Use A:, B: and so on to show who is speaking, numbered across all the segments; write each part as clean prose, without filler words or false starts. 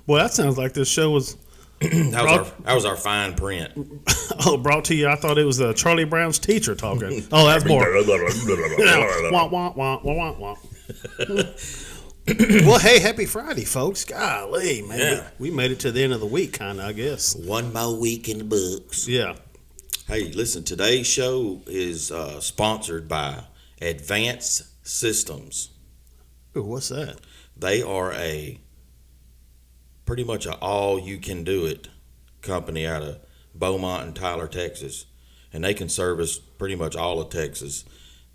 A: Well, that sounds like this show was
B: That was our fine print.
A: brought to you. I thought it was Charlie Brown's teacher talking. Oh, that's more. Wah, wah, wah, wah, wah. Well, hey, happy Friday, folks. Golly, man.
B: Yeah.
A: We made it to the end of the week, kind of, I guess.
B: One more week in the books.
A: Yeah.
B: Hey, listen, today's show is sponsored by Advanced Systems.
A: Ooh, what's that?
B: They are pretty much an all-you-can-do-it company out of Beaumont and Tyler, Texas. And they can service pretty much all of Texas.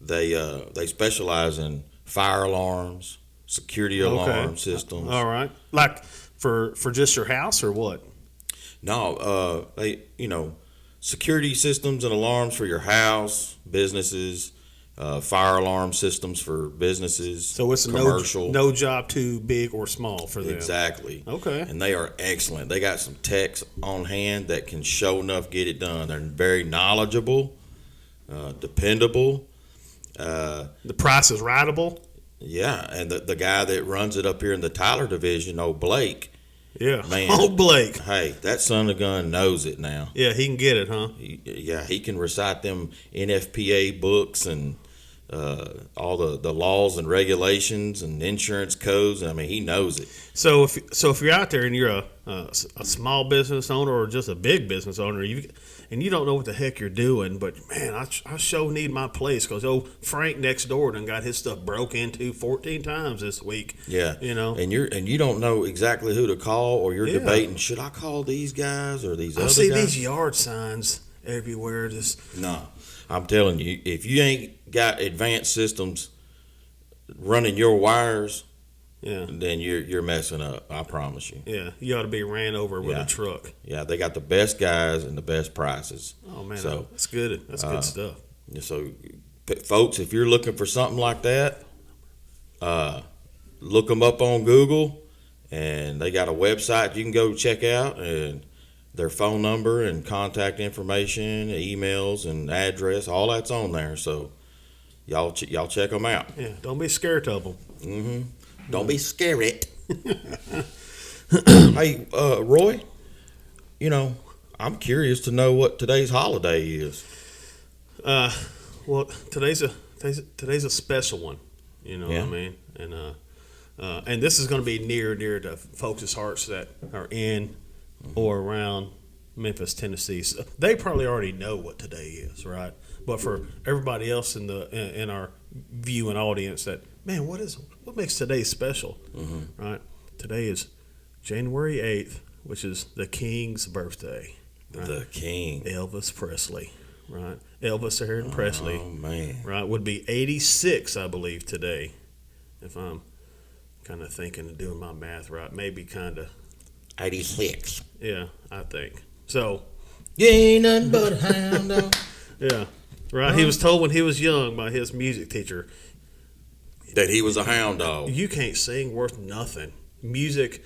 B: They specialize in fire alarms, security alarm systems.
A: All right. Like for just your house or what?
B: No, security systems and alarms for your house, businesses, fire alarm systems for businesses.
A: So it's
B: commercial.
A: No job too big or small for them.
B: Exactly.
A: Okay.
B: And they are excellent. They got some techs on hand that can show enough get it done. They're very knowledgeable, dependable.
A: The price is rideable.
B: Yeah, and the guy that runs it up here in the Tyler division, old Blake.
A: Yeah.
B: Man.
A: Oh, Blake.
B: Hey, that son of a gun knows it now.
A: Yeah, he can get it, huh?
B: He can recite them NFPA books and all the laws and regulations and insurance codes. I mean, he knows it.
A: So if you're out there and you're a small business owner or just a big business owner, and you don't know what the heck you're doing, but man, I sure need my place because Frank next door done got his stuff broke into 14 times this week.
B: Yeah,
A: and
B: you don't know exactly who to call, or you're debating, should I call these guys or these other guys?
A: I see these yard signs everywhere.
B: No, I'm telling you, if you ain't got Advanced Systems running your wires, then you're messing up. I promise you.
A: Yeah, you ought to be ran over with a truck.
B: Yeah, they got the best guys and the best prices.
A: Oh man, so that's good. That's good stuff.
B: So, folks, if you're looking for something like that, look them up on Google, and they got a website you can go check out, and their phone number and contact information, emails and address, all that's on there. So, y'all check them out.
A: Yeah, don't be scared of them.
B: Mm-hmm. Don't be scared. Hey, Roy, I'm curious to know what today's holiday is.
A: Well, today's a special one. You know what I mean? And this is going to be near to folks' hearts that are in or around Memphis, Tennessee. So they probably already know what today is, right? But for everybody else in our viewing audience, that man, what makes today special, right? Today is January 8th, which is the King's birthday. Right?
B: The King,
A: Elvis Presley, right? Elvis Aaron Presley, right, would be 86, I believe, today, if I'm kind of thinking and doing my math right. Maybe kind of
B: 86.
A: Yeah, I think so.
B: You ain't nothing but a hound dog.
A: Yeah, right. He was told when he was young by his music teacher
B: that he was a hound dog.
A: You can't sing worth nothing. Music,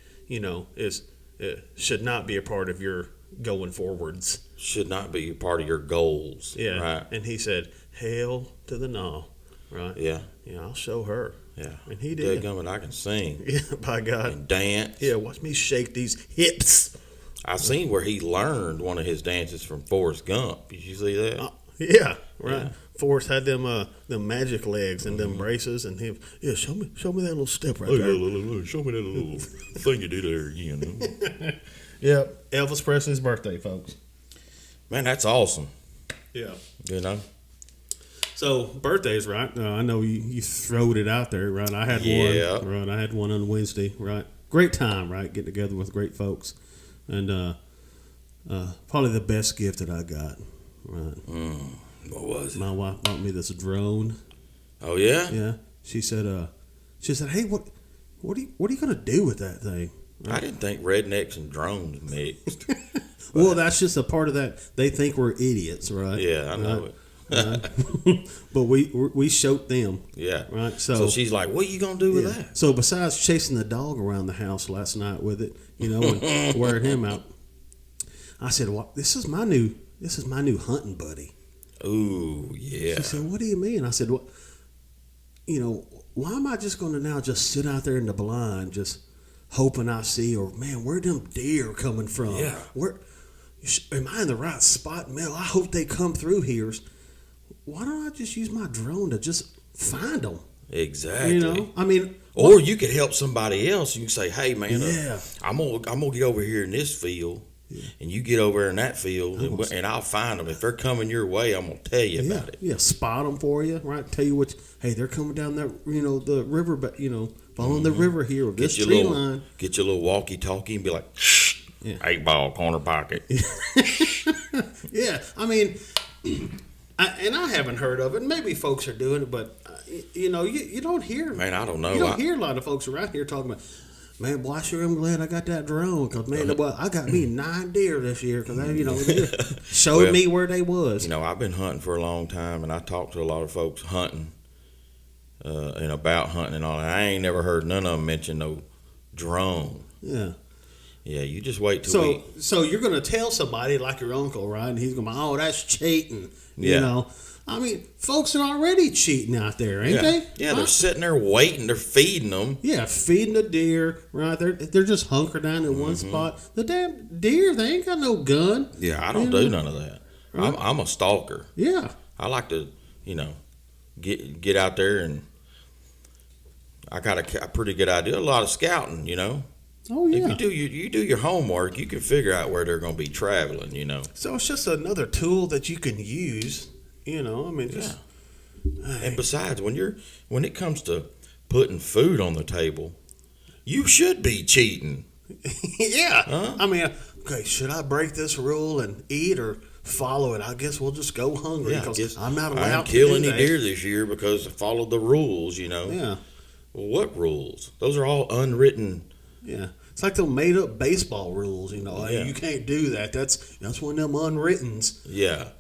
A: should not be a part of your going forwards.
B: Should not be a part of your goals.
A: Yeah.
B: Right.
A: And he said, "Hail to the gnaw." Right.
B: Yeah.
A: Yeah, I'll show her.
B: Yeah.
A: And he did.
B: Dadgummit, I can sing.
A: Yeah, by God.
B: And dance.
A: Yeah, watch me shake these hips.
B: I seen where he learned one of his dances from Forrest Gump. Did you see that?
A: Yeah, right. Yeah. Forrest had them magic legs and them braces, and him. Yeah, show me that little step right there.
B: Look, show me that little thing you do there again.
A: Yeah, Elvis Presley's birthday, folks.
B: Man, that's awesome.
A: Yeah. So birthdays, right? I know you throwed it out there, right? I had one. Right, I had one on Wednesday. Right, great time, right? Getting together with great folks, and probably the best gift that I got. Right.
B: What was it?
A: My wife bought me this drone.
B: Oh yeah.
A: Yeah. She said, "Hey, what are you gonna do with that thing?"
B: Right? I didn't think rednecks and drones mixed.
A: Well, that's just a part of that. They think we're idiots, right?
B: Yeah, I know it.
A: But we showed them.
B: Yeah.
A: Right.
B: So she's like, "What are you gonna do with that?"
A: So besides chasing the dog around the house last night with it, and wearing him out, I said, "Well, this is my new hunting buddy."
B: Ooh, yeah.
A: She said, "What do you mean?" I said, "Well, why am I just going to now just sit out there in the blind, just hoping I see, or man, where them deer coming from?
B: Yeah.
A: Where am I in the right spot? Man, I hope they come through here. Why don't I just use my drone to just find them?
B: Exactly.
A: You know, I mean,
B: or you could help somebody else. You can say, "Hey, man,
A: yeah.
B: I'm gonna get over here in this field, and you get over in that field, and I'll find them. If they're coming your way, I'm gonna tell you about it.
A: Yeah, spot them for you, right? Tell you what. Hey, they're coming down that, the river, but following the river here with this tree line.
B: Get your little walkie-talkie and be like, "Shh, 8-ball corner pocket."
A: Yeah, I mean, I haven't heard of it. Maybe folks are doing it, but you don't hear.
B: Man, I don't know.
A: You don't hear a lot of folks around here talking about. Man, boy, I sure am glad I got that drone because man, I got me 9 deer this year because they showed me where they was.
B: I've been hunting for a long time, and I talked to a lot of folks hunting, and about hunting and all that. I ain't never heard none of them mention no drone.
A: Yeah.
B: Yeah, you just wait till
A: So you're going to tell somebody like your uncle, right? And he's going to be, oh, that's cheating.
B: Yeah.
A: I mean, folks are already cheating out there, ain't they?
B: Yeah, they're sitting there waiting. They're feeding them.
A: Yeah, feeding the deer, right? They're just hunkered down in one spot. The damn deer, they ain't got no gun.
B: Yeah, I don't do none of that. Right? I'm a stalker.
A: Yeah.
B: I like to, get out there, and I got a pretty good idea. A lot of scouting,
A: Oh yeah.
B: If you do your homework, you can figure out where they're going to be traveling.
A: So it's just another tool that you can use. I mean, just.
B: Yeah. And besides, when it comes to putting food on the table, you should be cheating.
A: Yeah.
B: Huh?
A: I mean, okay, should I break this rule and eat or follow it? I guess we'll just go hungry because I'm not allowed
B: I didn't
A: to
B: kill
A: do
B: any
A: that.
B: deer this year because I followed the rules.
A: Yeah.
B: Well, what rules? Those are all unwritten.
A: Yeah. It's like the made up baseball rules,
B: Yeah.
A: You can't do that. That's one of them unwrittens.
B: Yeah.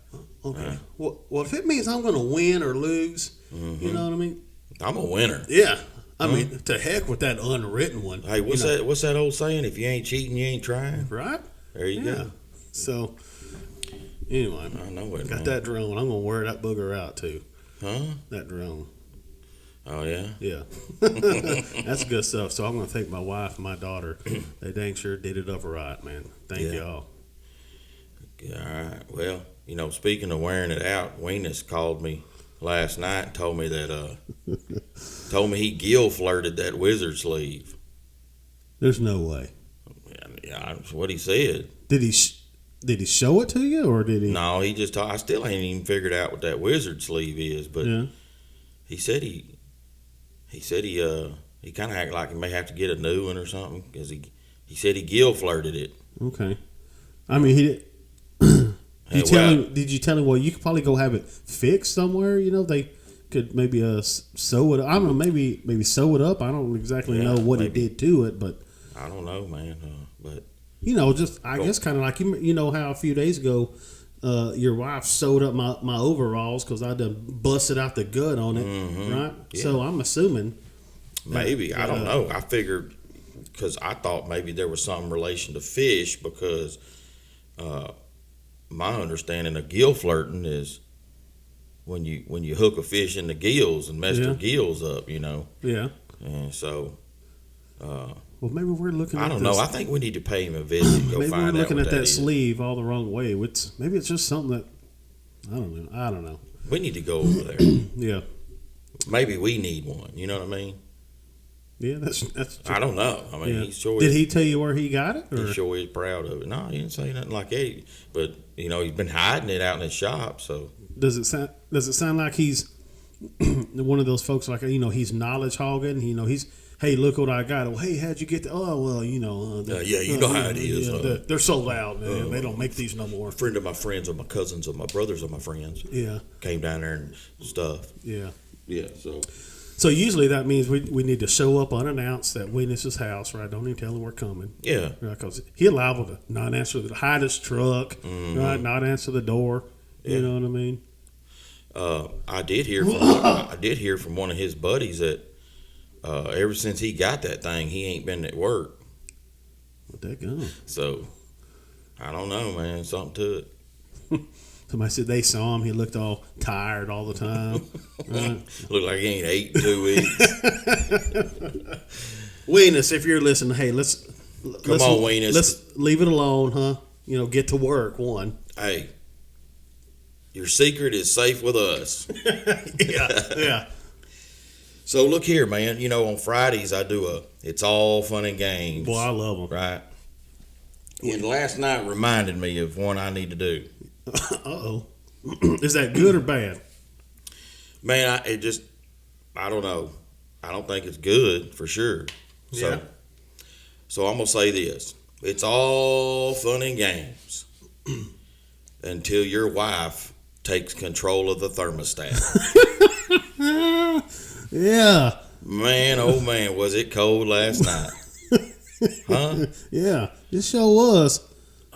A: Okay. Well, if it means I'm going to win or lose, you know what I mean?
B: I'm a winner.
A: Yeah. I mean, to heck with that unwritten one.
B: Hey, what's that old saying? If you ain't cheating, you ain't trying.
A: Right?
B: There you go.
A: So, anyway,
B: I know it.
A: got that drone. I'm going to wear that booger out too.
B: Huh?
A: That drone.
B: Oh, yeah?
A: Yeah. That's good stuff. So I'm going to thank my wife and my daughter. They dang sure did it up right, man. Thank y'all.
B: All right. Well, speaking of wearing it out, Weenus called me last night and told me that he Gill flirted that wizard sleeve.
A: There's no way.
B: Yeah, that's what he said.
A: Did he show it to you or did he?
B: No, he just I still ain't even figured out what that wizard sleeve is, but he said he kind of acted like he may have to get a new one or something because he said he Gill flirted it.
A: Okay. I mean, he did. Did you tell him? Well, you could probably go have it fixed somewhere. They could maybe sew it. I don't know. Maybe sew it up. I don't exactly know what he did to it, but
B: I don't know, man. But
A: I guess kind of like how a few days ago, your wife sewed up my overalls because I done busted out the gut on it, right? Yeah. So I'm assuming
B: maybe I don't know. I figured because I thought maybe there was some relation to fish because. My understanding of gill flirting is when you hook a fish in the gills and mess their gills up,
A: Yeah.
B: And so,
A: well, maybe we're looking.
B: I don't know. I think we need to pay him a visit. Go
A: maybe
B: find
A: we're looking
B: out
A: at
B: what
A: that
B: is.
A: sleeve all the wrong way. Maybe it's just something that I don't know.
B: We need to go over there.
A: Yeah.
B: Maybe we need one. You know what I mean?
A: Yeah, that's.
B: I don't know. I mean, he's sure.
A: Did he tell you where he got it? Or?
B: He's sure he's proud of it. No, he didn't say nothing like that. But he's been hiding it out in his shop. So
A: does it sound like he's one of those folks like he's knowledge hogging? He's hey, look what I got. Well, hey, how'd you get that? Oh, well,
B: you know how it is.
A: They're sold out, man. They don't make these no more.
B: A friend of my friends or my cousins or my brothers or my friends.
A: Yeah.
B: Came down there and stuff.
A: Yeah.
B: Yeah.
A: So usually that means we need to show up unannounced at Witness's house, right? Don't even tell him we're coming.
B: Yeah.
A: Because he's liable to not answer hide his truck, right? Not answer the door. Yeah. You know what I mean?
B: I did hear from one of his buddies that ever since he got that thing, he ain't been at work.
A: What that gun?
B: So I don't know, man. Something to it.
A: Somebody said they saw him. He looked all tired all the time. Right?
B: Look like he ain't ate in 2 weeks.
A: Weenus, if you're listening, hey, let's
B: Weenus.
A: Let's leave it alone, huh? Get to work. One.
B: Hey, your secret is safe with us.
A: Yeah.
B: So look here, man. On Fridays I do It's All Fun and Games.
A: Boy, I love them.
B: Right. And last night reminded me of one I need to do.
A: Uh-oh. Is that good or bad?
B: Man, I don't know. I don't think it's good for sure. So I'm going to say this. It's all fun and games until your wife takes control of the thermostat.
A: Yeah.
B: Man, oh man, was it cold last night. Huh?
A: Yeah, it sure was.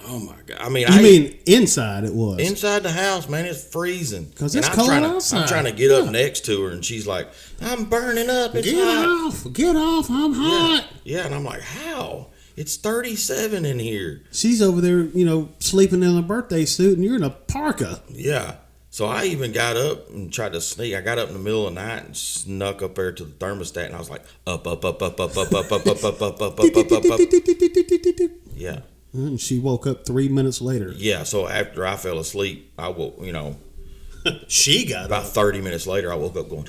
B: Oh my God!
A: You mean inside it was?
B: Inside the house, man, it's freezing.
A: Because it's cold outside.
B: I'm trying to get up next to her, and she's like, "I'm burning up. It's hot.
A: Get off! I'm hot."
B: Yeah, and I'm like, "How? It's 37 in here."
A: She's over there, sleeping in a birthday suit, and you're in a parka.
B: Yeah. So I even got up and tried to sneak. I got up in the middle of the night and snuck up there to the thermostat, and I was like, up. Yeah.
A: And she woke up 3 minutes later.
B: Yeah, so after I fell asleep, I woke,
A: She got
B: about
A: up.
B: 30 minutes later, I woke up going,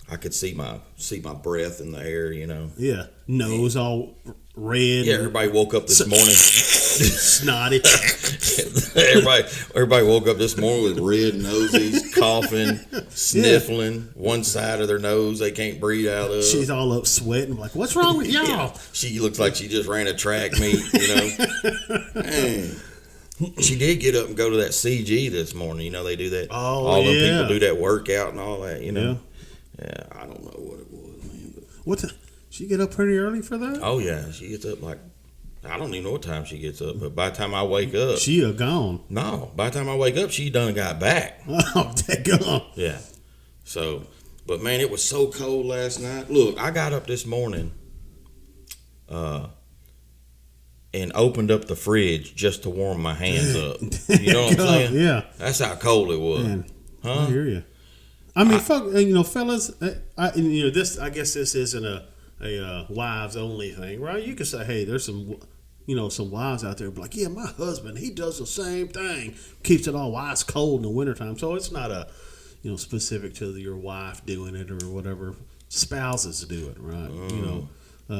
B: I could see my breath in the air,
A: Yeah, nose all red.
B: Yeah, everybody woke up this morning.
A: Snotty.
B: everybody woke up this morning with red noses, coughing, sniffling. One side of their nose they can't breathe out of.
A: She's all up sweating. Like, what's wrong with y'all?
B: Yeah. She looks like she just ran a track meet, Man. She did get up and go to that CG this morning. They do that.
A: Oh,
B: all them people do that workout and all that,
A: Yeah.
B: Yeah, I don't know what it was, man. But
A: She get up pretty early for that?
B: oh, yeah. She gets up I don't even know what time she gets up, but by the time I wake up.
A: She gone.
B: No, by the time I wake up, she done got back.
A: Oh, daggone.
B: Yeah. So, but man, it was so cold last night. Look, I got up this morning and opened up the fridge just to warm my hands up. You know what I'm saying?
A: Yeah.
B: That's how cold it was.
A: Man,
B: huh?
A: I hear you. I mean, fellas, I guess this isn't a wives only thing, right? You could say, hey, there's some wives out there be like, yeah, my husband, he does the same thing, keeps it all ice cold in the wintertime. So it's not specific to your wife doing it or whatever. Spouses do it, right?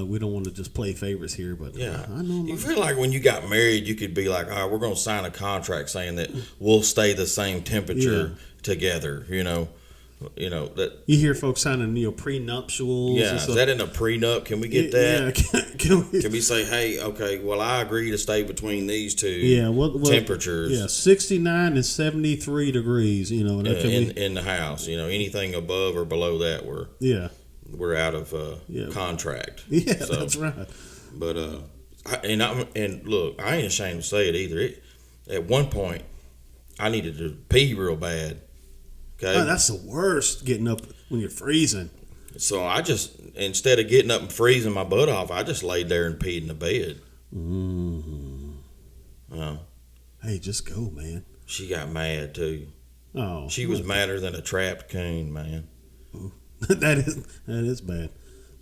A: We don't want to just play favorites here, but
B: yeah,
A: I know.
B: You feel like when you got married, you could be like, all right, we're going to sign a contract saying that we'll stay the same temperature together, that
A: you hear folks signing prenuptials.
B: Yeah, is that in a prenup? Can we get that?
A: Yeah, can
B: we say, hey, okay, well, I agree to stay between these two temperatures.
A: Yeah, 69 and 73 degrees. In
B: the house. Anything above or below that, we're out of contract.
A: Yeah, so, that's right.
B: But look, I ain't ashamed to say it either. At one point, I needed to pee real bad. Okay.
A: Oh, that's the worst, getting up when you're freezing.
B: So I just, instead of getting up and freezing my butt off, I just laid there and peed in the bed.
A: Mm-hmm. Hey, just go, man.
B: She got mad too.
A: Oh,
B: she was madder than a trapped coon, man.
A: That is bad.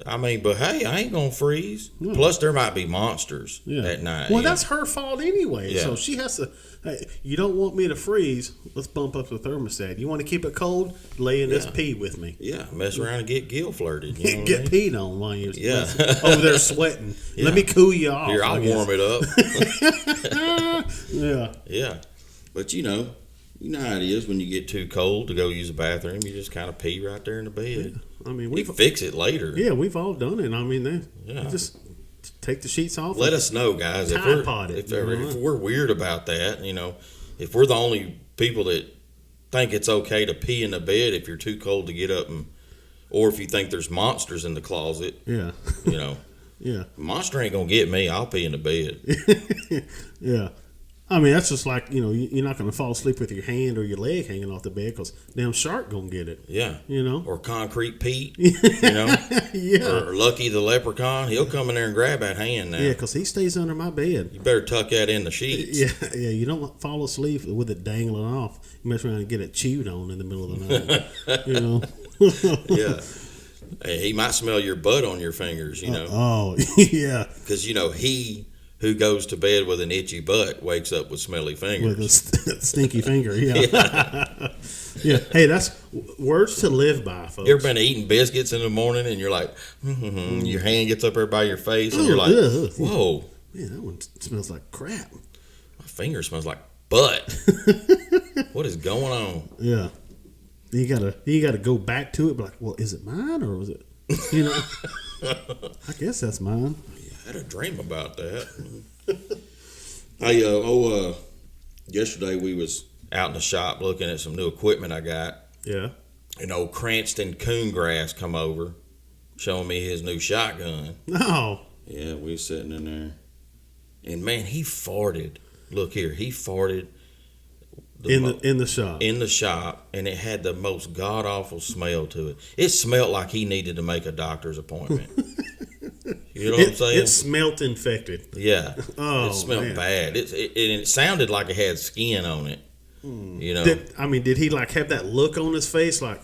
B: I mean, but hey, I ain't gonna freeze. No. Plus, there might be monsters at night.
A: Well, that's her fault anyway. Yeah. So she has to. Hey, you don't want me to freeze? Let's bump up the thermostat. You want to keep it cold? Lay in this pee with me.
B: Yeah, mess around and get Gill flirted.
A: Get peed on while you're over there sweating. Let me cool you off.
B: Here, I'll warm it up.
A: Yeah.
B: But you know how it is when you get too cold to go use the bathroom. You just kind of pee right there in the bed.
A: Yeah. I mean,
B: we can fix it later.
A: Yeah, we've all done it. I mean, just take the sheets off.
B: Let us know, guys, if we're weird about that. If we're the only people that think it's okay to pee in the bed if you're too cold to get up, or if you think there's monsters in the closet.
A: Yeah.
B: Yeah. Monster ain't gonna get me. I'll pee in the bed.
A: Yeah. I mean, that's just like, you're not going to fall asleep with your hand or your leg hanging off the bed because damn shark going to get it.
B: Yeah.
A: You know?
B: Or Concrete Pete, you know?
A: Yeah.
B: Or Lucky the Leprechaun. He'll come in there and grab that hand now.
A: Yeah, because he stays under my bed.
B: You better tuck that in the sheets.
A: Yeah, you don't fall asleep with it dangling off. You mess around and get it chewed on in the middle of the night,
B: Yeah. Hey, he might smell your butt on your fingers, you know?
A: Oh, yeah.
B: Because, he who goes to bed with an itchy butt wakes up with smelly fingers.
A: With a stinky finger, yeah. Yeah. Hey, that's words to live by, folks.
B: You ever been eating biscuits in the morning and you're like, your hand gets up there by your face and you're like, whoa.
A: Man, that one smells like crap.
B: My finger smells like butt. What is going on?
A: Yeah. You gotta go back to it, be like, well, is it mine or was it, I guess that's mine.
B: I had a dream about that. Yesterday we was out in the shop looking at some new equipment I got.
A: Yeah.
B: And old Cranston Coongrass come over, showing me his new shotgun.
A: No.
B: Yeah, we was sitting in there. And man, he farted. Look here, he farted.
A: In the shop.
B: In the shop, and it had the most god-awful smell to it. It smelled like he needed to make a doctor's appointment. You know what I'm saying?
A: It smelt infected.
B: Yeah.
A: Oh,
B: it smelled bad. It sounded like it had skin on it. You know.
A: Did he like have that look on his face like?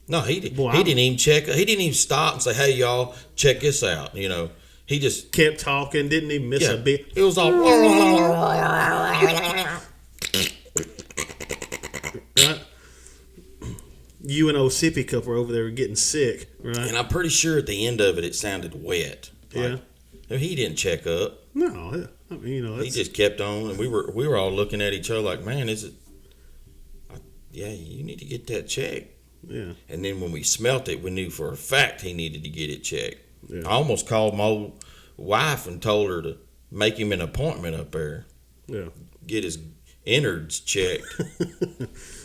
B: No, he didn't even check. He didn't even stop and say, "Hey, y'all, check this out." You know, he just
A: kept talking. Didn't even miss a beat.
B: It was all.
A: Right. You and old Spitcup were over there getting sick, right?
B: And I'm pretty sure at the end of it sounded wet.
A: Yeah.
B: He didn't check up.
A: No, I mean,
B: he just kept on, and we were all looking at each other like, man, is it? Yeah, you need to get that checked.
A: Yeah.
B: And then when we smelt it, we knew for a fact he needed to get it checked.
A: Yeah.
B: I almost called my old wife and told her to make him an appointment up there.
A: Yeah.
B: Get his innards checked.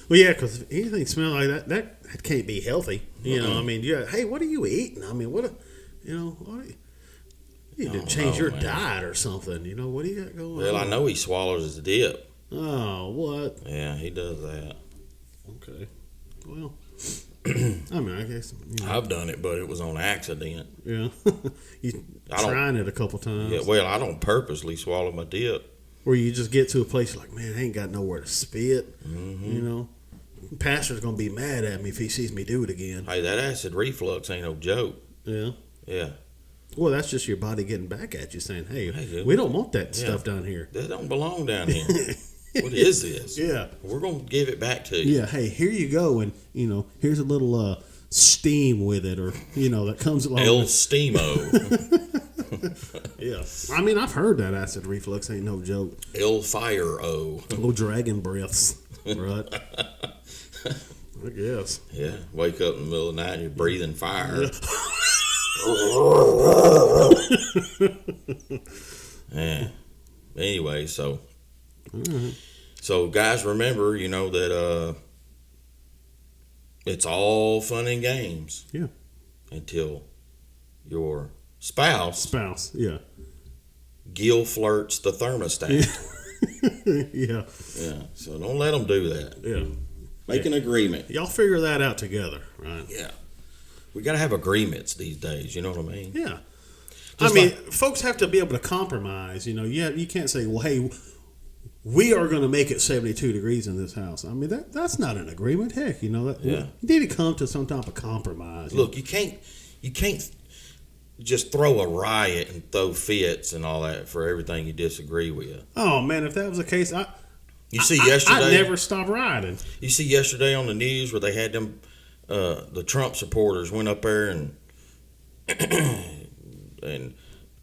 A: Well, yeah, because if anything smells like that can't be healthy. You know, I mean, hey, what are you eating? I mean, you need to change your diet or something. You know, what do you got going on?
B: Well, I know he swallows his dip.
A: Oh, what?
B: Yeah, he does that.
A: Okay. Well, I mean, I guess.
B: I've done it, but it was on accident.
A: Yeah. You trying it a couple times.
B: Yeah, well, I don't purposely swallow my dip.
A: Where you just get to a place you're like, man, I ain't got nowhere to spit.
B: Mm-hmm.
A: You know? Pastor's going to be mad at me if he sees me do it again.
B: Hey, that acid reflux ain't no joke.
A: Yeah.
B: Yeah.
A: Well, that's just your body getting back at you saying, hey, we don't want that stuff down here.
B: That don't belong down here. What is this?
A: Yeah.
B: We're going to give it back to you.
A: Yeah, hey, here you go, and, here's a little steam with it, or, that comes along.
B: El Steamo.
A: Yeah. I mean, I've heard that acid reflux ain't no joke.
B: El Fire-O.
A: Little dragon breaths, right? I guess.
B: Yeah, wake up in the middle of the night and you're breathing fire. Yeah. Anyway, so guys, remember, that it's all fun and games.
A: Yeah.
B: Until your spouse,
A: yeah.
B: Gill flirts the thermostat.
A: Yeah.
B: Yeah. So don't let them do that.
A: Yeah.
B: Make an agreement.
A: Y'all figure that out together, right?
B: Yeah. We got to have agreements these days. You know what I mean?
A: Yeah.
B: Just
A: folks have to be able to compromise. You can't say, well, hey, we are going to make it 72 degrees in this house. I mean, that's not an agreement. Heck, you need to come to some type of compromise.
B: Look, you can't just throw a riot and throw fits and all that for everything you disagree with.
A: Oh man, if that was the case,
B: yesterday,
A: I'd never stop riding.
B: You see yesterday on the news where they had them, the Trump supporters went up there and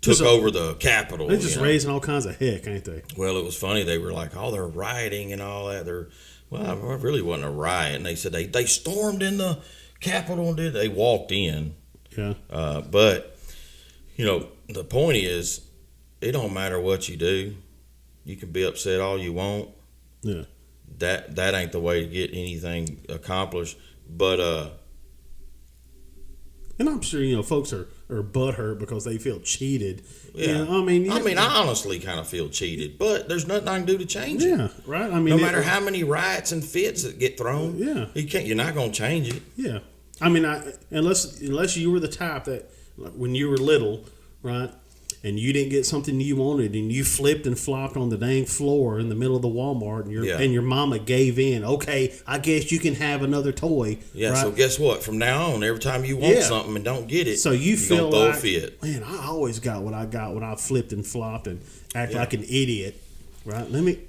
B: took over the Capitol.
A: They're just raising all kinds of heck, ain't they?
B: Well, it was funny. They were like, "Oh, they're rioting and all that." It really wasn't a riot. And they said they stormed in the Capitol and they walked in.
A: Yeah.
B: But the point is, it don't matter what you do. You can be upset all you want.
A: Yeah.
B: That ain't the way to get anything accomplished. But
A: and I'm sure folks are or butthurt because they feel cheated.
B: Yeah.
A: I mean,
B: I honestly kind of feel cheated, but there's nothing I can do to change it.
A: Yeah, right. I mean,
B: no matter how many riots and fits that get thrown, you're not going to change it.
A: Yeah, I mean, unless you were the type that when you were little, right, and you didn't get something you wanted, and you flipped and flopped on the dang floor in the middle of the Walmart, and your mama gave in. Okay, I guess you can have another toy.
B: Yeah.
A: Right?
B: So guess what? From now on, every time you want something and don't get it,
A: so you feel
B: throw
A: like,
B: a fit.
A: Man, I always got what I got when I flipped and flopped and act like an idiot. Right? Let me.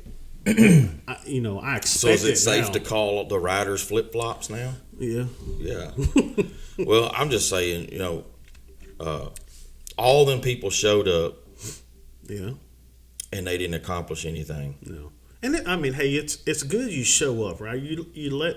A: I expect.
B: So is it safe
A: now.
B: to call the riders flip flops now?
A: Yeah.
B: Yeah. Well, I'm just saying, all them people showed up. Yeah. And they didn't accomplish anything.
A: No. And hey, it's good you show up, right? You let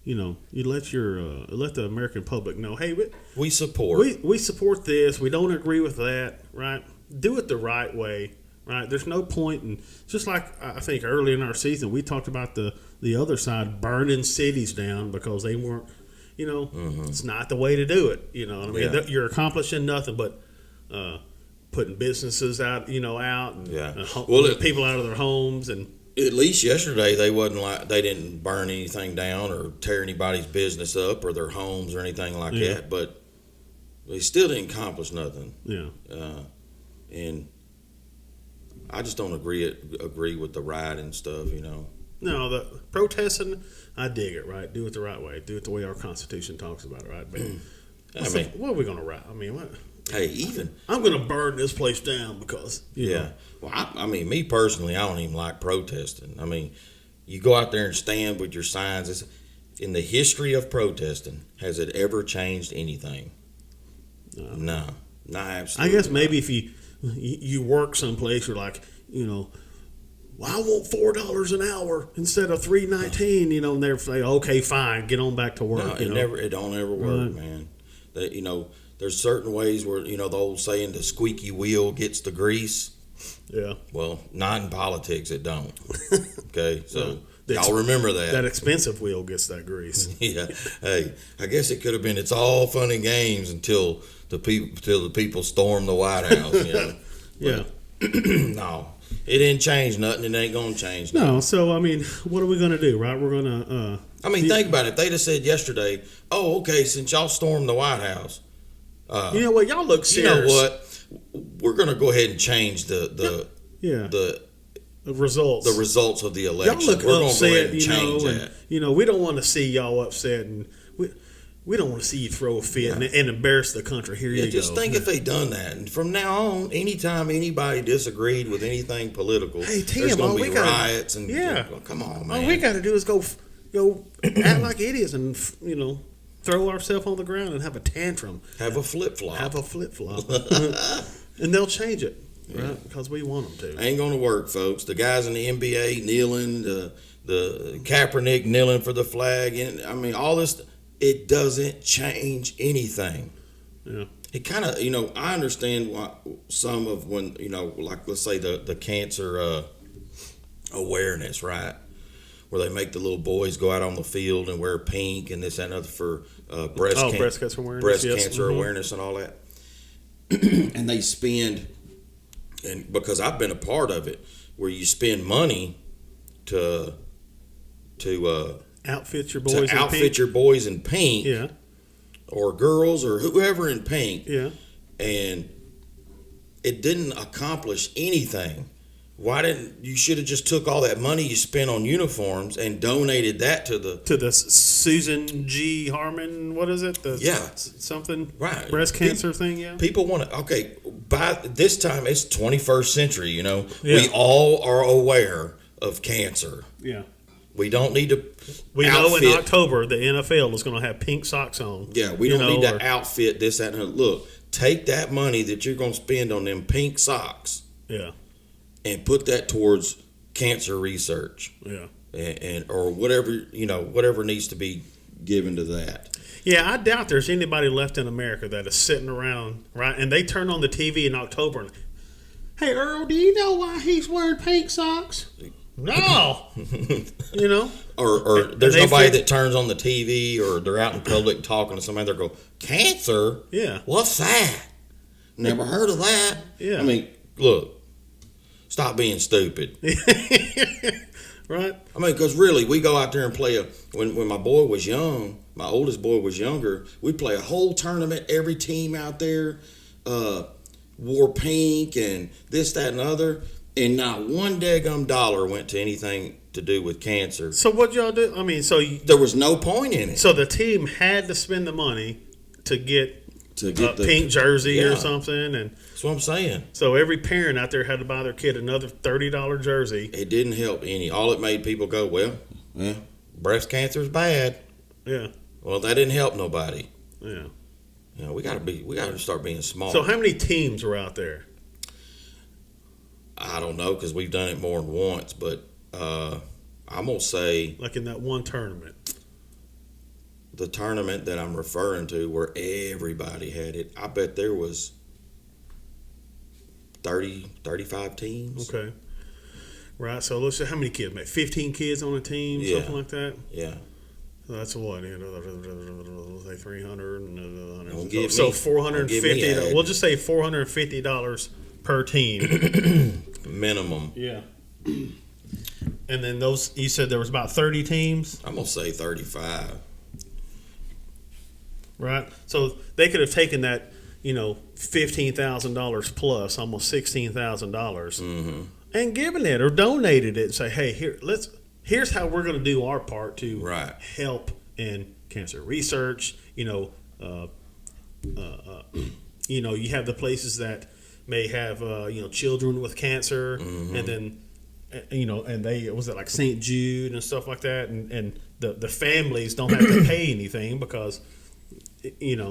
A: the American public know, hey,
B: we support.
A: We support this. We don't agree with that, right? Do it the right way, right? There's no point in, just like I think early in our season we talked about the other side burning cities down because they weren't, it's not the way to do it. You know what I mean?
B: Yeah.
A: You're accomplishing nothing but putting businesses out, and people out of their homes. And
B: at least yesterday they didn't burn anything down or tear anybody's business up or their homes or anything like that. But they still didn't accomplish nothing.
A: Yeah.
B: And I just don't agree with the riot and stuff.
A: No, the protesting, I dig it. Right, do it the right way. Do it the way our Constitution talks about it. Right, but what are we gonna riot? I mean, what?
B: Hey,
A: I'm going to burn this place down because know.
B: Well, me personally, I don't even like protesting. I mean, you go out there and stand with your signs. In the history of protesting, has it ever changed anything? No, not absolutely.
A: I guess maybe if you work someplace, you're like, well, I want $4 an hour instead of $3.19. And they're like, okay, fine, get on back to work.
B: No, it don't ever work, man. There's certain ways where, the old saying, the squeaky wheel gets the grease.
A: Yeah.
B: Well, not in politics, it don't. Okay, so y'all remember that.
A: That expensive wheel gets that grease.
B: Yeah. Hey, I guess it could have been, it's all fun and games until the people storm the White House,
A: Yeah.
B: No, it didn't change nothing. It ain't going to change nothing.
A: No, so, what are we going to do, right? We're going to...
B: think about it. If they'd have said yesterday, oh, okay, since y'all stormed the White House...
A: you know what? Y'all look serious.
B: You know what? We're going to go ahead and change the
A: results.
B: The results of the election.
A: Y'all look
B: We're
A: upset,
B: going to go ahead and change that.
A: We don't want to see y'all upset, and we don't want to see you throw a fit and embarrass the country. Here you go.
B: Just think if they done that. And from now on, anytime anybody disagreed with anything political, there's going to be riots. Come on, man.
A: All we got to do is go act like idiots and, throw ourselves on the ground and have a tantrum.
B: Have a flip-flop.
A: And they'll change it, right? Because we want them to.
B: Ain't going to work, folks. The guys in the NBA kneeling, the Kaepernick kneeling for the flag, and all this, it doesn't change anything.
A: Yeah.
B: It kind of, I understand why some of when, like let's say the cancer awareness, right? Where they make the little boys go out on the field and wear pink and this, that, and other for breast cancer awareness and all that. And they spend, and because I've been a part of it, where you spend money to
A: outfit your boys in pink.
B: Yeah. Or girls or whoever in pink.
A: Yeah.
B: And it didn't accomplish anything. Why didn't you should have just took all that money you spent on uniforms and donated that to the
A: Susan G. Harmon, what is it? Something
B: right
A: breast cancer thing. Yeah,
B: people want to. By this time it's 21st century. We all are aware of cancer.
A: Yeah,
B: we don't need to.
A: We know in October the NFL is going to have pink socks on.
B: Yeah, we don't need to outfit this, that, and look. Take that money that you're going to spend on them pink socks.
A: Yeah.
B: And put that towards cancer research, and or whatever needs to be given to that.
A: Yeah, I doubt there's anybody left in America that is sitting around, right? And they turn on the TV in October and, hey, Earl, do you know why he's wearing pink socks? No,
B: Or there's nobody that turns on the TV or they're out in public talking to somebody. They go, cancer?
A: Yeah,
B: what's that? Never heard of that.
A: Yeah.
B: I mean, look, stop being stupid.
A: Right?
B: I mean, because really, we go out there and play when my boy was young, my oldest boy was younger, we'd play a whole tournament, every team out there wore pink and this, that, and other, and not one daggum dollar went to anything to do with cancer.
A: So what y'all do? I mean,
B: there was no point in it.
A: So the team had to spend the money to get a
B: the
A: pink jersey or something, and
B: that's what I'm saying.
A: So every parent out there had to buy their kid another $30 jersey.
B: It didn't help any. All it made people go, well, breast cancer is bad.
A: Yeah.
B: Well, that didn't help nobody.
A: Yeah.
B: You know, we got to start being smart.
A: So how many teams were out there?
B: I don't know, because we've done it more than once, but I'm gonna say,
A: like in that one tournament.
B: The tournament that I'm referring to where everybody had it, I bet there was 35 teams.
A: Okay. Right, so let's say how many kids? Maybe 15 kids on a team, something like that?
B: Yeah.
A: So that's what, say 300
B: and
A: so $450. We'll just say $450 per team.
B: Minimum.
A: Yeah. And then those, you said there was about 30 teams?
B: I'm gonna say 35.
A: Right? So they could have taken that, $15,000 plus, almost $16,000, and given it or donated it and say, hey, here's how we're going to do our part to help in cancer research. You have the places that may have children with cancer, and then and they was it like St. Jude and stuff like that, and the families don't have to pay anything because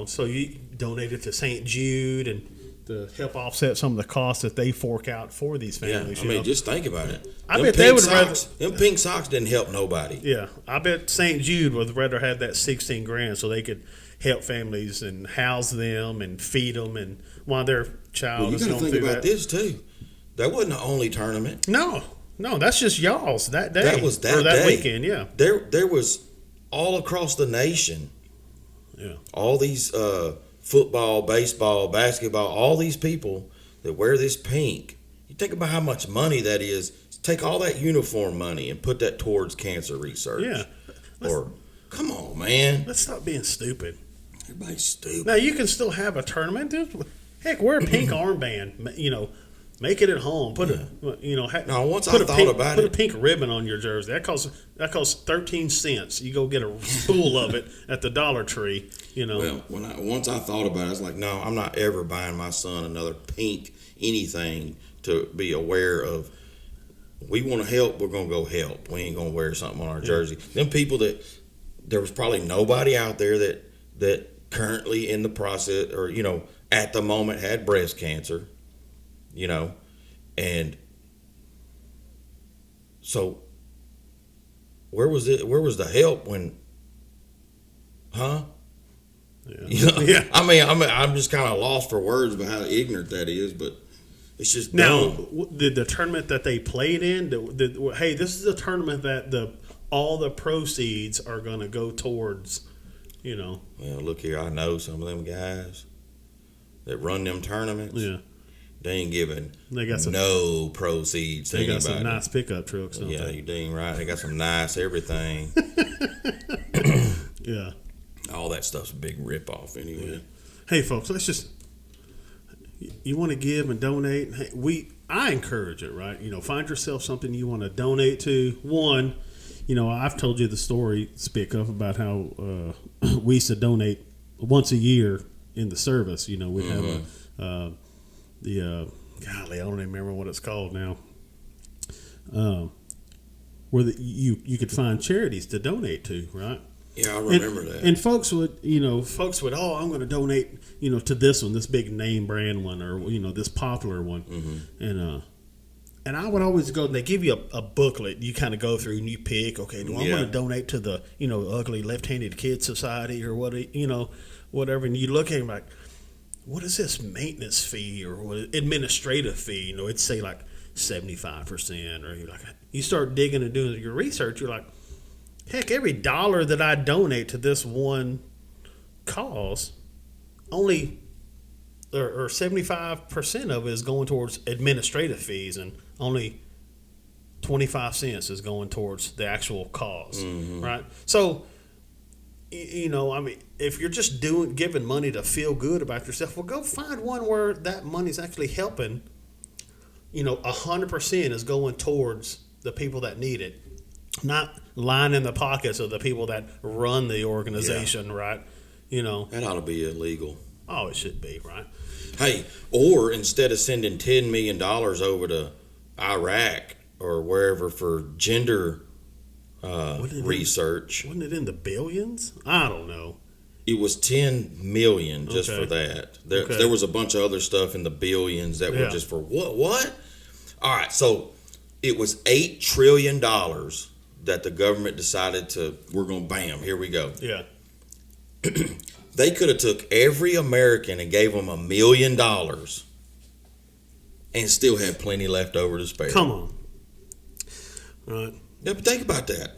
A: so you donate it to St. Jude and to help offset some of the costs that they fork out for these families.
B: Yeah, I mean, just think about it.
A: I bet they would rather
B: them pink socks didn't help nobody.
A: Yeah, I bet St. Jude would rather have that $16,000 so they could help families and house them and feed them and while their child is going through that.
B: You got to think about this too. That wasn't the only tournament.
A: No, that's just y'all's that day.
B: That was that
A: day.
B: Weekend.
A: Yeah.
B: There was all across the nation.
A: Yeah.
B: All these football, baseball, basketball, all these people that wear this pink. You think about how much money that is. Take all that uniform money and put that towards cancer research.
A: Yeah.
B: Come on, man.
A: Let's stop being stupid.
B: Everybody's stupid.
A: Now you can still have a tournament. Heck, wear a pink armband. Make it at home. Put a pink ribbon on your jersey. That costs 13 cents. You go get a spool of it at the Dollar Tree.
B: Well, once I thought about it, I was like, no, I'm not ever buying my son another pink anything to be aware of. We want to help. We're gonna go help. We ain't gonna wear something on our jersey. Them people that there was probably nobody out there that currently in the process or at the moment had breast cancer. And so where was it? Where was the help when? Huh?
A: Yeah.
B: I mean, I'm just kind of lost for words about how ignorant that is, but it's just
A: now
B: dumb.
A: the tournament that they played in. Hey, this is a tournament that all the proceeds are going to go towards.
B: Well, look here, I know some of them guys that run them tournaments.
A: Yeah.
B: They ain't giving
A: some,
B: no proceeds to anybody.
A: They got some nice pickup trucks, don't
B: they? You dang right. They got some nice everything.
A: Yeah.
B: All that stuff's a big ripoff anyway.
A: Yeah. Hey, folks, you want to give and donate. Hey, I encourage it, right? Find yourself something you want to donate to. One, I've told you the story, Spitcup, about how we used to donate once a year in the service. We'd have golly, I don't even remember what it's called now. Where you could find charities to donate to, right?
B: Yeah, I remember that.
A: And folks would, I'm going to donate, to this one, this big name brand one, or this popular one, and I would always go. They give you a booklet you kind of go through and you pick. Okay, do I want to donate to the Ugly Left-Handed Kid Society or what whatever? And you look at it like, what is this maintenance fee or what administrative fee? It'd say like 75%, or you start digging and doing your research. You're like, heck, every dollar that I donate to this one cause, only or 75% of it is going towards administrative fees, and only 25 cents is going towards the actual cause, right? So, you know, I mean, if you're just giving money to feel good about yourself, well, go find one where that money's actually helping. You know, 100% is going towards the people that need it, not lining the pockets of the people that run the organization, right? You know,
B: that ought to be illegal.
A: Oh, it should be, right?
B: Hey, or instead of sending $10 million over to Iraq or wherever for gender research.
A: Wasn't it in the billions? I don't know.
B: It was 10 million just for that. There was a bunch of other stuff in the billions that were just for what? All right, so it was $8 trillion that the government decided we're going to bam, here we go.
A: Yeah.
B: They could have took every American and gave them $1 million and still had plenty left over to spare.
A: Come on. Right.
B: Yeah, but think about that.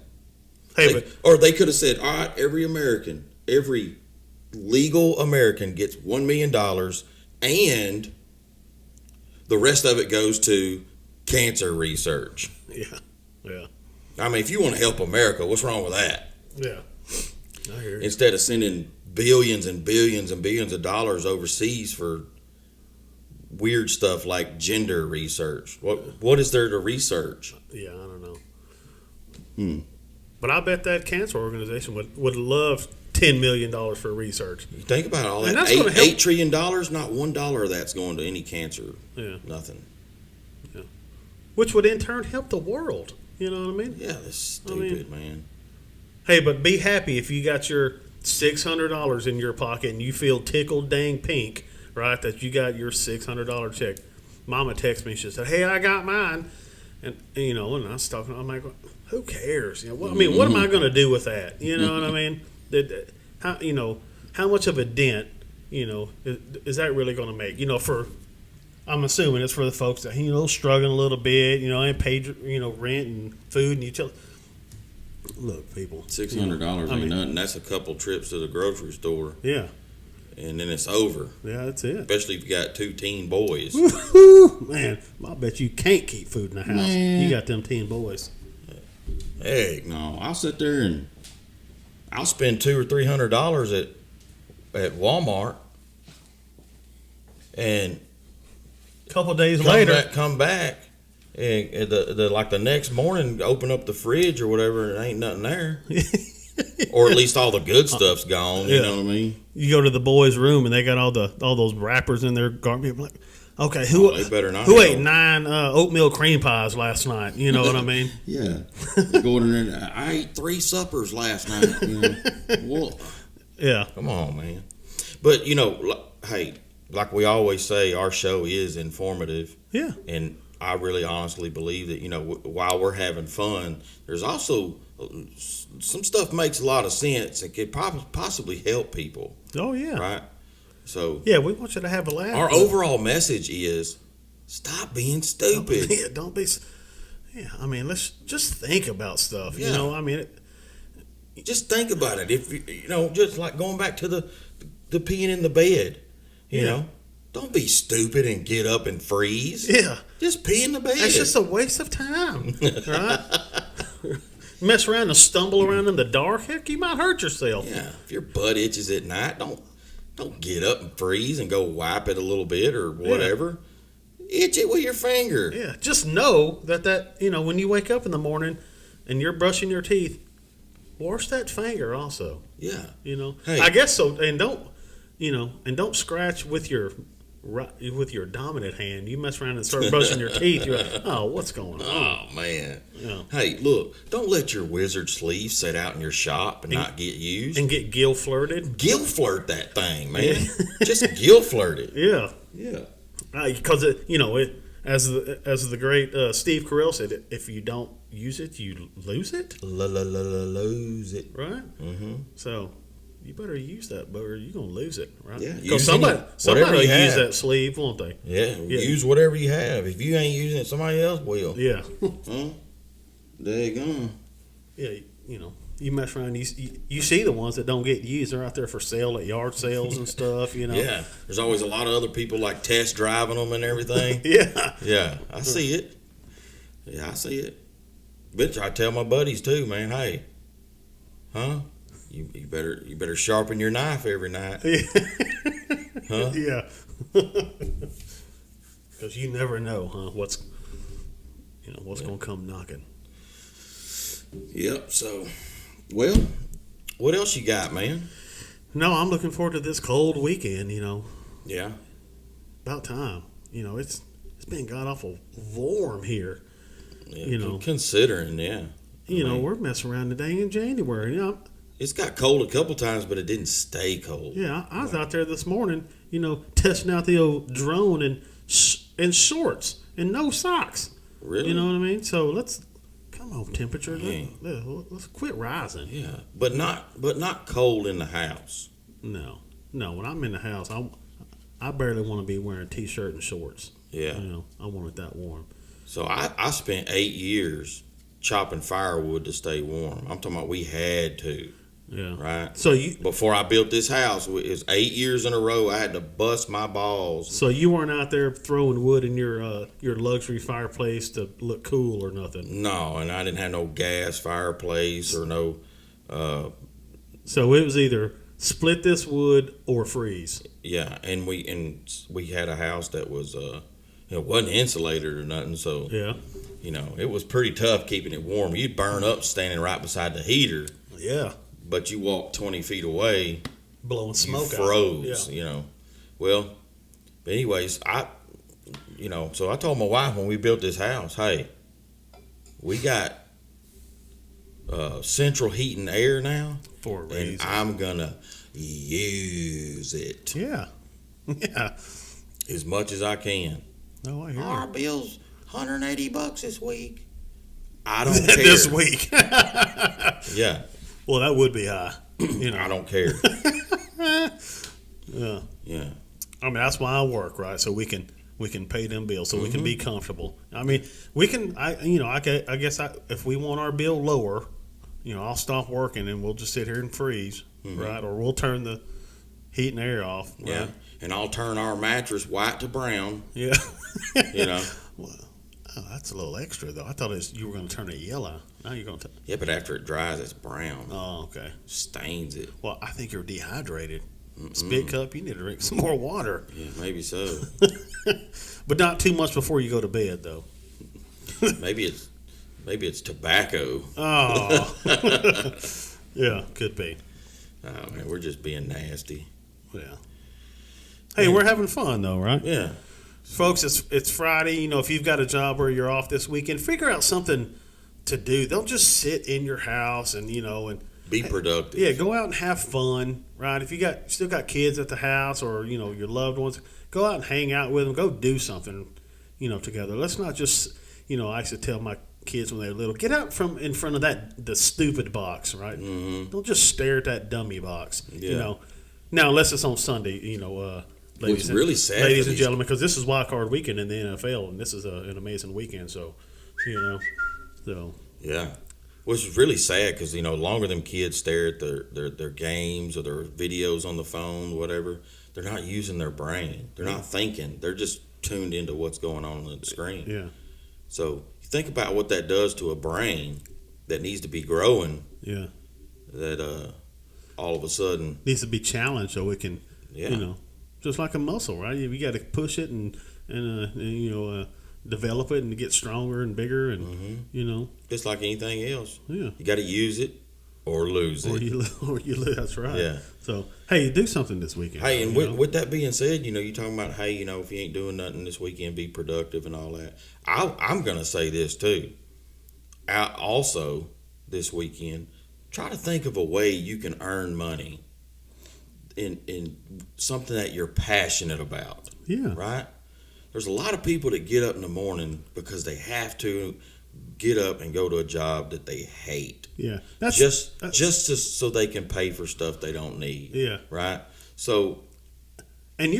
A: Hey,
B: or they could have said, all right, every legal American gets $1 million and the rest of it goes to cancer research.
A: Yeah.
B: I mean, if you want to help America, what's wrong with that?
A: Yeah. I hear you.
B: Instead of sending billions and billions and billions of dollars overseas for weird stuff like gender research. What is there to research?
A: Yeah, I don't know. But I bet that cancer organization would love $10 million for research.
B: You think about all that. $8 trillion, not $1 of that's going to any cancer.
A: Yeah.
B: Nothing.
A: Yeah. Which would in turn help the world. You know what I mean?
B: Yeah, that's stupid, man.
A: Hey, but be happy if you got your $600 in your pocket and you feel tickled dang pink, right, that you got your $600 check. Mama texted me. She said, hey, I got mine. And you know, and I was talking, I'm like, who cares? You know, what am I going to do with that? You know what I mean? How much of a dent, you know, is that really going to make? You know, I'm assuming it's for the folks that, you know, struggling a little bit, you know, ain't paid, you know, rent and food and utilities. Look, people,
B: $600 ain't nothing. That's a couple trips to the grocery store.
A: Yeah.
B: And then it's over.
A: Yeah, that's it.
B: Especially if you got 2 teen boys.
A: Woo-hoo! Man, I bet you can't keep food in the house. Man. You got them teen boys.
B: Heck no. I'll sit there and I'll spend $200 or $300 at Walmart, and
A: a couple days later
B: come back and the next morning open up the fridge or whatever and ain't nothing there. Or at least all the good stuff's gone. You know what I mean?
A: You go to the boys' room and they got all those wrappers in their garbage. Like, okay, who ate 9 oatmeal cream pies last night? You know what I mean?
B: Yeah. Going in there, I ate 3 suppers last night. You know? Well,
A: yeah.
B: Come on, man. But you know, hey, like we always say, our show is informative.
A: Yeah.
B: And I really honestly believe that, you know, while we're having fun, there's also some stuff makes a lot of sense and could possibly help people.
A: Oh, yeah.
B: Right? So
A: yeah, we want you to have a laugh.
B: Our overall message is stop being stupid.
A: Don't be. Yeah, I mean, let's just think about stuff.
B: Yeah.
A: You know, I mean,
B: just think about it. If you know, just like going back to the peeing in the bed. You know, don't be stupid and get up and freeze.
A: Yeah,
B: just pee in the bed.
A: It's just a waste of time, right? Mess around and stumble around in the dark. Heck, you might hurt yourself.
B: Yeah, if your butt itches at night, don't get up and freeze and go wipe it a little bit or whatever. Yeah. Itch it with your finger.
A: Yeah, just know that you know, when you wake up in the morning and you're brushing your teeth, wash that finger also.
B: Yeah,
A: you know.
B: Hey.
A: I guess so, and don't scratch with your dominant hand. You mess around and start brushing your teeth. You're like, oh, what's going on?
B: Oh, man.
A: Yeah.
B: Hey, look, don't let your wizard sleeve sit out in your shop and not get used.
A: And get Gill flirted.
B: Gill flirt that thing, man. Yeah. Just Gill flirt it.
A: Yeah.
B: Yeah.
A: Because, as the great Steve Carell said, if you don't use it, you lose it.
B: Lose it.
A: Right?
B: Mm-hmm.
A: So you better use that, or you're going to lose it, right?
B: Yeah.
A: Because somebody will use that sleeve, won't they?
B: Yeah. Use whatever you have. If you ain't using it, somebody else will.
A: Yeah.
B: There you go.
A: Yeah, you mess around, you see the ones that don't get used. They're out there for sale at yard sales and stuff,
B: Yeah, there's always a lot of other people like test driving them and everything.
A: Yeah.
B: Yeah, I see it. Yeah, I see it. Bitch, I tell my buddies too, man. Hey, you better sharpen your knife every night. Huh?
A: Yeah. Because you never know, what's gonna come knocking.
B: Yep. So, well, what else you got, man?
A: No, I'm looking forward to this cold weekend.
B: Yeah.
A: About time. It's been god awful warm here.
B: Yeah, considering, yeah.
A: We're messing around today in January.
B: It's got cold a couple times, but it didn't stay cold.
A: Yeah, I was out there this morning, testing out the old drone in shorts and no socks.
B: Really?
A: You know what I mean? So come on, temperature. Let's quit rising.
B: Yeah, but not cold in the house.
A: No. When I'm in the house, I barely want to be wearing a t-shirt and shorts.
B: Yeah.
A: I want it that warm.
B: So I spent 8 years chopping firewood to stay warm. I'm talking about we had to.
A: Yeah.
B: Right.
A: So
B: before I built this house, it was 8 years in a row. I had to bust my balls.
A: So you weren't out there throwing wood in your luxury fireplace to look cool or nothing.
B: No, and I didn't have no gas fireplace or no.
A: So it was either split this wood or freeze.
B: Yeah, and we had a house that was it wasn't insulated or nothing, so
A: yeah,
B: it was pretty tough keeping it warm. You'd burn up standing right beside the heater.
A: Yeah.
B: But you walk 20 feet away,
A: blowing smoke
B: you froze,
A: Yeah.
B: Well, but anyways, so I told my wife when we built this house, hey, we got central heat and air now,
A: for a reason.
B: and I'm gonna use it.
A: Yeah. Yeah.
B: As much as I can.
A: No, I hear
B: Our
A: you.
B: bill's $180 this week. I don't care.
A: This week.
B: Yeah.
A: Well, that would be high.
B: I don't care.
A: Yeah.
B: Yeah.
A: I mean, that's why I work, right? So we can pay them bills, so we can be comfortable. I mean, we can. I guess if we want our bill lower, I'll stop working and we'll just sit here and freeze, right? Or we'll turn the heat and air off. Right?
B: Yeah. And I'll turn our mattress white to brown.
A: Yeah.
B: Well,
A: that's a little extra, though. I thought you were going to turn it yellow. Now you're going to.
B: Yeah, but after it dries, it's brown.
A: Oh, okay.
B: Stains it.
A: Well, I think you're dehydrated. Spitcup, you need to drink some more water.
B: Yeah, maybe so.
A: But not too much before you go to bed, though.
B: Maybe it's tobacco.
A: Oh. Yeah, could be.
B: Oh man, we're just being nasty.
A: Yeah. Hey, we're having fun though, right?
B: Yeah.
A: Folks, it's Friday. If you've got a job where you're off this weekend, figure out something to do. Don't just sit in your house and and
B: be productive.
A: Yeah, go out and have fun, right? If you still got kids at the house or your loved ones, go out and hang out with them. Go do something, together. Let's not just I used to tell my kids when they were little, get out from in front of the stupid box, right? Mm-hmm. Don't just stare at that dummy box.
B: Yeah.
A: Now unless it's on Sunday,
B: Ladies, really sad
A: ladies and gentlemen, because this is wild card weekend in the NFL, and this is an amazing weekend. So, so
B: yeah, which is really sad because the longer them kids stare at their games or their videos on the phone, whatever, they're not using their brain. They're not thinking. They're just tuned into what's going on the screen.
A: Yeah.
B: So think about what that does to a brain that needs to be growing.
A: Yeah.
B: That all of a sudden
A: needs to be challenged so it can, just like a muscle, right? You got to push it and develop it and get stronger and bigger and
B: just like anything else.
A: Yeah.
B: You got to use it or lose it.
A: Or you lose. That's right.
B: Yeah.
A: So hey, do something this weekend.
B: Hey, and with that being said, you're talking about if you ain't doing nothing this weekend, be productive and all that. I'm gonna say this too. Also, this weekend, try to think of a way you can earn money in something that you're passionate about.
A: Yeah.
B: Right? There's a lot of people that get up in the morning because they have to get up and go to a job that they hate.
A: Yeah.
B: So they can pay for stuff they don't need.
A: Yeah.
B: Right? So
A: and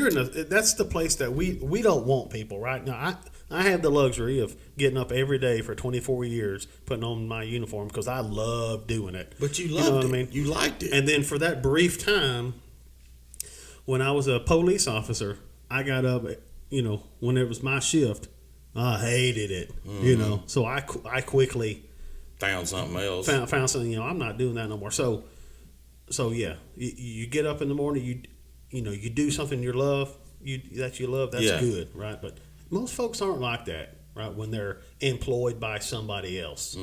A: that's the place that we don't want people, right? Now I have the luxury of getting up every day for 24 years, putting on my uniform because I love doing it.
B: But you loved it.
A: What I mean?
B: You liked it.
A: And then for that brief time, when I was a police officer, I got up, when it was my shift, I hated it, So I quickly
B: found something else.
A: Found something, I'm not doing that no more. So yeah, you get up in the morning, you do something you love, that's good, right? But most folks aren't like that, right? When they're employed by somebody else,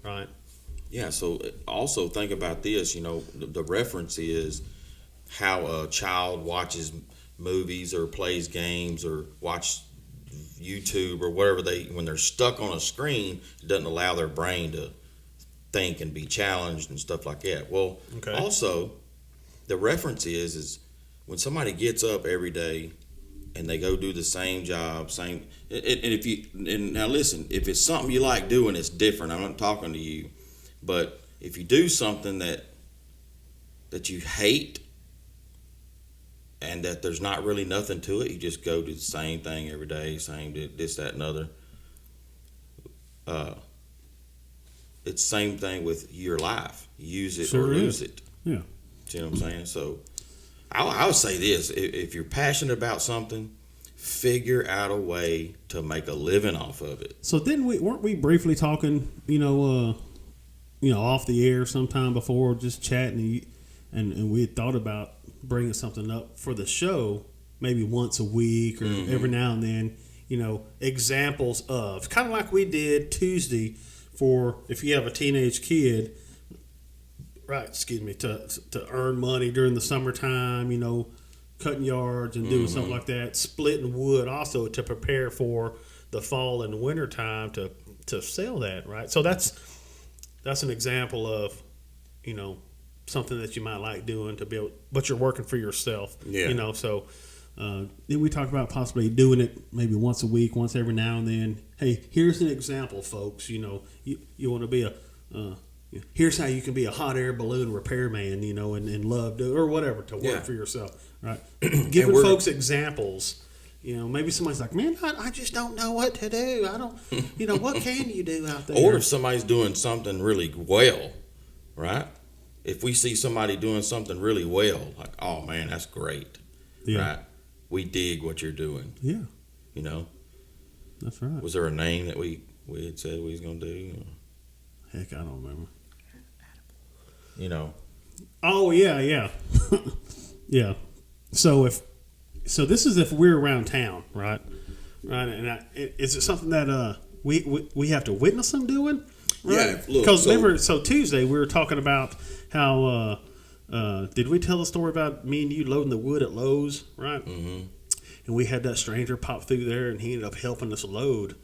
A: right?
B: Yeah. So also think about this. The reference is how a child watches movies or plays games or watch YouTube or whatever when they're stuck on a screen, it doesn't allow their brain to think and be challenged and stuff like that. Well, also the reference is when somebody gets up every day and they go do the same job, and now listen, if it's something you like doing, it's different. I'm not talking to you, but if you do something that you hate and that there's not really nothing to it, you just go do the same thing every day, same this, that, and other. It's the same thing with your life. Use it or lose it.
A: Yeah.
B: See what I'm saying? So I would say this: if you're passionate about something, figure out a way to make a living off of it.
A: So weren't we briefly talking, off the air sometime before, just chatting, and we had thought about bringing something up for the show, maybe once a week or every now and then, examples of, kind of like we did Tuesday for if you have a teenage kid, right, to earn money during the summertime, cutting yards and doing something like that, splitting wood also to prepare for the fall and winter time to sell that, right? So that's an example of, something that you might like doing but you're working for yourself.
B: Yeah.
A: So then we talked about possibly doing it maybe once a week, once every now and then. Hey, here's an example, folks. You want to be here's how you can be a hot air balloon repairman, and love or whatever to work for yourself, right? Giving folks examples. Maybe somebody's like, man, I just don't know what to do. I don't, what can you do out there?
B: Or if somebody's doing something really well, right? If we see somebody doing something really well, like, oh man, that's great, right? We dig what you're doing.
A: Yeah.
B: That's
A: right.
B: Was there a name that we had said we was gonna do?
A: Heck, I don't remember.
B: Oh
A: yeah. Yeah. So this is if we're around town, right? Right. And is it something that we have to witness them doing? Right?
B: Yeah. Look,
A: because so Tuesday we were talking about how did we tell the story about me and you loading the wood at Lowe's, right? Mm-hmm. And we had that stranger pop through there, and he ended up helping us load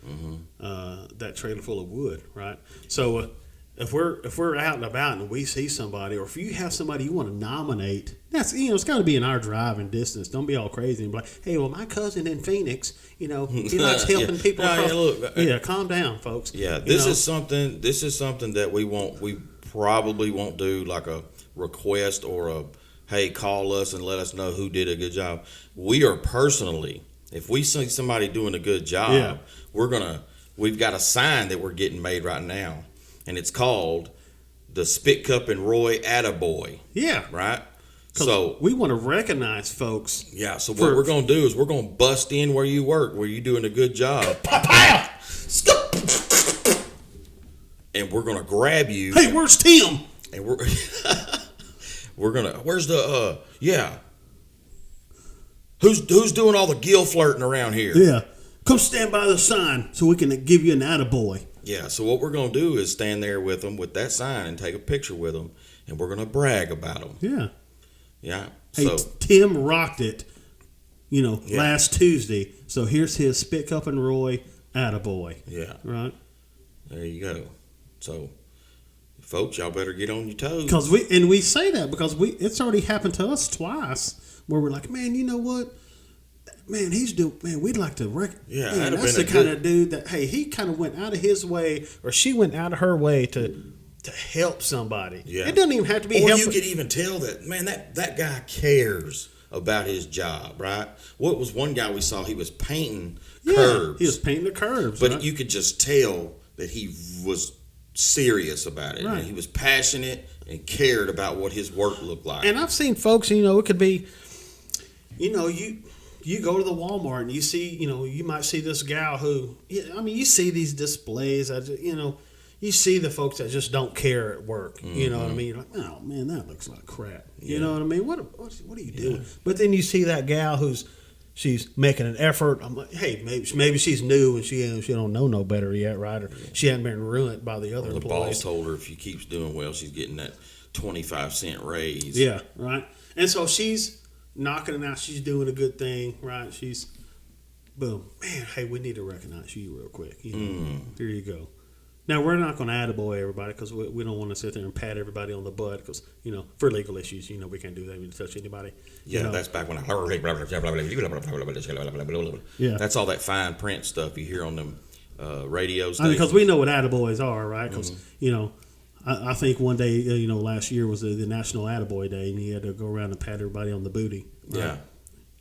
A: that trailer full of wood, right? So if we're out and about and we see somebody, or if you have somebody you want to nominate, that's it's got to be in our driving distance. Don't be all crazy and be like, hey, well, my cousin in Phoenix, he likes helping people. Calm down, folks.
B: Yeah, this is something that we probably won't do like a request or a hey, call us and let us know who did a good job. We are personally, if we see somebody doing a good job, we've got a sign that we're getting made right now, and it's called the Spitcup and Roy Attaboy.
A: Yeah.
B: Right? So
A: we want to recognize folks.
B: Yeah, so what we're going to do is we're going to bust in where you work, where you're doing a good job. And we're going to grab you.
A: Hey, where's Tim?
B: And we're going to, where's the, who's doing all the Gill flirting around here?
A: Yeah. Come stand by the sign so we can give you an attaboy.
B: Yeah, so what we're going to do is stand there with them with that sign and take a picture with them, and we're going to brag about them.
A: Yeah.
B: Yeah.
A: Hey, Tim rocked it, last Tuesday. So here's his Spitcup and Roy attaboy.
B: Yeah.
A: Right?
B: There you go. So, folks, y'all better get on your toes.
A: Because we say that because it's already happened to us twice where we're like, man, you know what? Man, we'd like to that's the kind of dude that, hey, he kind of went out of his way or she went out of her way to help somebody.
B: Yeah.
A: It doesn't even have to be
B: Or
A: helping.
B: you could even tell that, man, that guy cares about his job, right? What was one guy we saw? He was painting
A: Yeah,
B: curbs.
A: he was painting the curbs.
B: But
A: right?
B: you could just tell that he was serious about it.
A: Right.
B: And he was passionate and cared about what his work looked like.
A: And I've seen folks, it could be, you go to the Walmart and you see, you might see this gal who, you see these displays, you see the folks that just don't care at work. Mm-hmm. You know what I mean? You're like, oh man, that looks like crap. You know what I mean? What are you doing? Yeah. But then you see that gal she's making an effort. I'm like, hey, maybe she's new and she don't know no better yet, right? Or she hadn't been ruined by the other employees.
B: The boss told her if she keeps doing well, she's getting that 25-cent raise.
A: Yeah, right. And so she's knocking it out. She's doing a good thing, right? She's, boom, man, hey, we need to recognize you real quick. Here you go. Now, we're not going to attaboy everybody because we don't want to sit there and pat everybody on the butt because, for legal issues, we can't do that. We don't touch anybody.
B: Yeah, that's back when
A: yeah.
B: That's all that fine print stuff you hear on them radio stations.
A: Because we know what attaboys are, right? Because, I think one day, last year was the National Attaboy Day, and you had to go around and pat everybody on the booty. Right?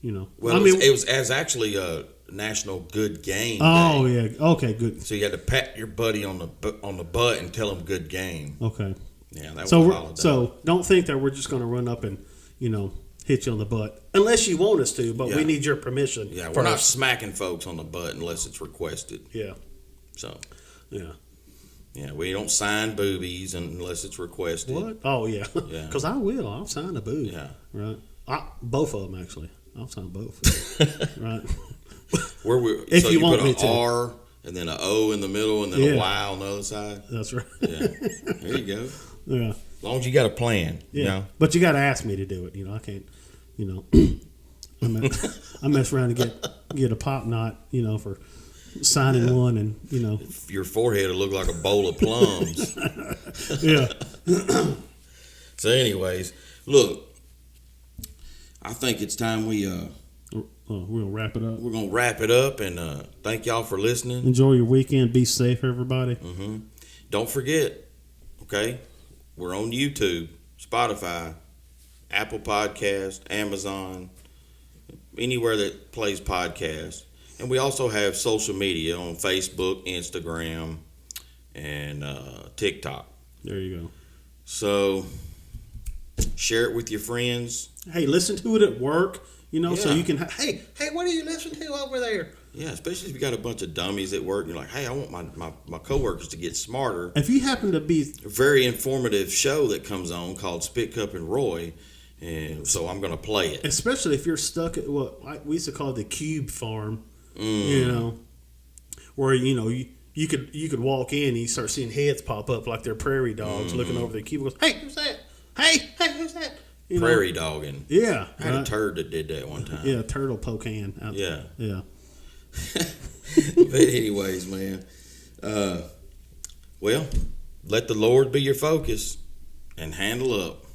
B: Yeah. Well, it was actually a National Good Game Day.
A: Oh, yeah. Okay, good.
B: So you had to pat your buddy on the butt and tell him good game.
A: Okay.
B: Yeah, that was a holiday.
A: So don't think that we're just going to run up and, hit you on the butt. Unless you want us to, but we need your permission.
B: Yeah, we're not smacking folks on the butt unless it's requested.
A: Yeah.
B: So.
A: Yeah.
B: Yeah, we don't sign boobies unless it's requested.
A: What? Oh, yeah. Because I will. I'll sign a boob.
B: Yeah.
A: Right. Both of them, actually. I'll sign both. Right.
B: If you want me to. R and then an O in the middle and then a Y on the other side.
A: That's right.
B: Yeah. There you go.
A: Yeah.
B: As long as you got a plan.
A: Yeah. But you got to ask me to do it. I can't, I mess around and get a pop knot, for signing one and,
B: Your forehead will look like a bowl of plums.
A: Yeah.
B: So anyways, look, I think it's time we're
A: going to wrap it up.
B: We're going to wrap it up and thank y'all for listening.
A: Enjoy your weekend. Be safe, everybody.
B: Mm-hmm. Don't forget, okay, we're on YouTube, Spotify, Apple Podcast, Amazon, anywhere that plays podcasts. And we also have social media on Facebook, Instagram, and TikTok.
A: There you go.
B: So share it with your friends.
A: Hey, listen to it at work, so you can, hey, what are you listening to over there?
B: Yeah, especially if you got a bunch of dummies at work and you're like, hey, I want my coworkers to get smarter.
A: If you happen to be
B: a very informative show that comes on called Spitcup and Roy, and so I'm going to play it.
A: Especially if you're stuck at what we used to call the cube farm, where you could walk in and you start seeing heads pop up like they're prairie dogs looking over the cube. Goes, hey, who's that? Hey, who's that?
B: Prairie dogging.
A: Yeah,
B: I had a turd that did that one time.
A: Yeah, turtle pocan.
B: Yeah.
A: But
B: anyways, man, well, let the Lord be your focus and handle up.